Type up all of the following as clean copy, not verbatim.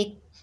1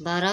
12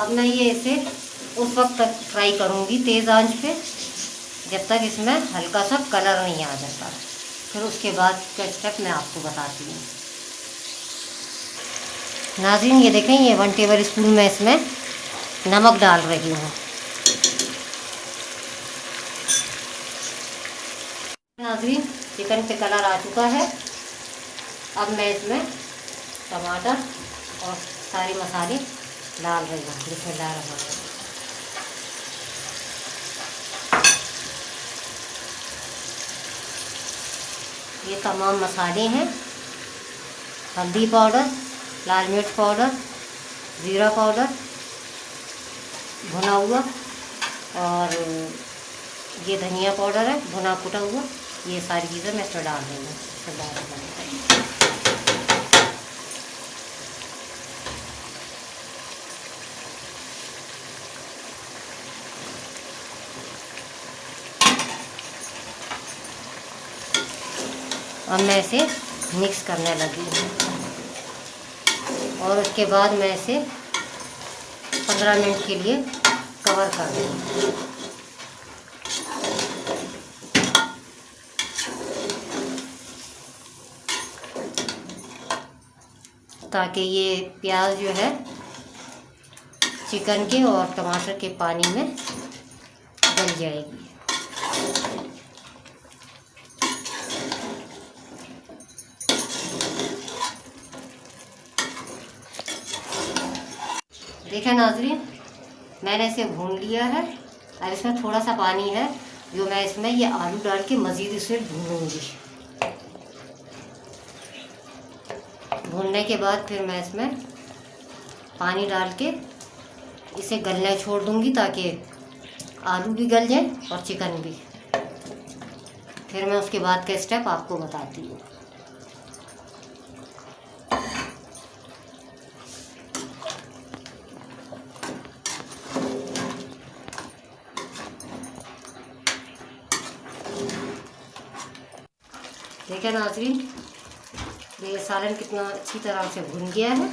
अब मैं ये इसे उस वक्त तक फ्राई करूँगी तेज़ आंच पे जब तक इसमें हल्का सा कलर नहीं आ जाता। फिर उसके बाद का स्टेप मैं आपको बताती हूँ। नाज़रीन ये देखें, ये 1 टेबल स्पून में इसमें नमक डाल रही हूँ। नाज़रीन चिकन पे कलर आ चुका है। अब मैं इसमें टमाटर और सारे मसाले डाल रही हूँ। बिस्मिल्लाहिर्रहमानिर्रहीम। ये तमाम मसाले हैं, हल्दी पाउडर, लाल मिर्च पाउडर, ज़ीरा पाउडर भुना हुआ, और ये धनिया पाउडर है भुना कुटा हुआ। ये सारी चीज़ें मैं इसमें डाल रही हूँ। अब मैं इसे मिक्स करने लगी हूँ और उसके बाद मैं इसे 15 मिनट के लिए कवर कर दूँगी ताकि ये प्याज जो है चिकन के और टमाटर के पानी में गल जाएगी। देखें नाज़रीन, मैंने इसे भून लिया है। अब इसमें थोड़ा सा पानी है जो मैं इसमें ये आलू डाल के मज़ीद इसे भूनूंगी। भूनने के बाद फिर मैं इसमें पानी डाल के इसे गलने छोड़ दूंगी ताकि आलू भी गल जाए और चिकन भी। फिर मैं उसके बाद का स्टेप आपको बताती हूँ। देखिए नाज़रीन, ये सालन कितना अच्छी तरह से भुन गया है।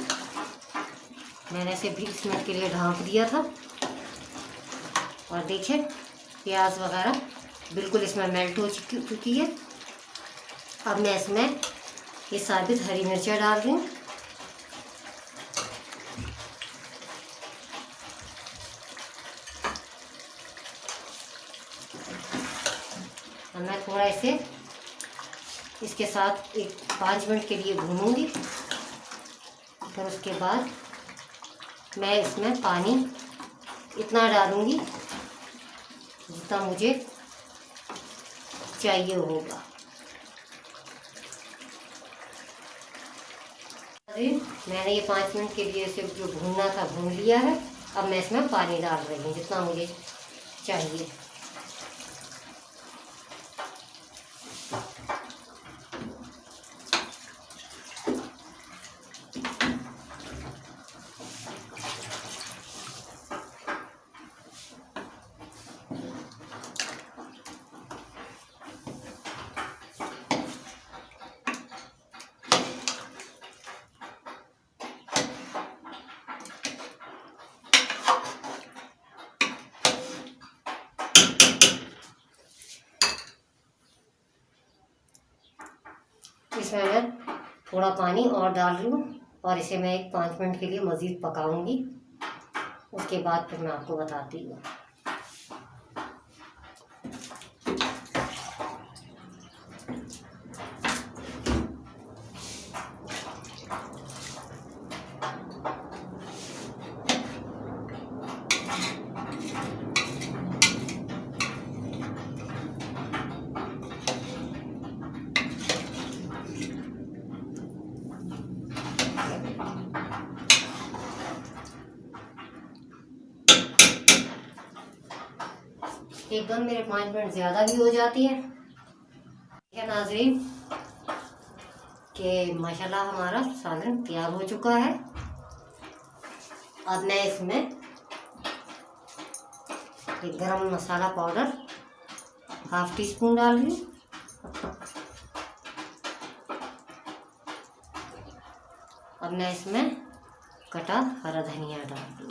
मैंने इसे 20 मिनट के लिए ढाँप दिया था और देखिए प्याज वगैरह बिल्कुल इसमें मेल्ट हो चुकी है। अब मैं इसमें ये साबित हरी मिर्चें डाल रही हूँ। अब मैं थोड़ा इसे इसके साथ 5 मिनट के लिए भूनूंगी। फिर उसके बाद मैं इसमें पानी इतना डालूंगी जितना मुझे चाहिए होगा। मैंने ये 5 मिनट के लिए इसे जो भूनना था भून लिया है। अब मैं इसमें पानी डाल रही हूँ जितना मुझे चाहिए। इसमें मैं थोड़ा पानी और डाल रही हूँ और इसे मैं 5 मिनट के लिए मज़ीद पकाऊंगी। उसके बाद फिर मैं आपको बताती हूँ। एकदम मेरे 5 मिनट ज़्यादा भी हो जाती है। ठीक है नाज़रीन कि माशाल्लाह हमारा सालन तैयार हो चुका है। अब मैं इसमें गरम मसाला पाउडर 1/2 टीस्पून डाल रही हूँ। अब मैं इसमें कटा हरा धनिया डाल दूँ।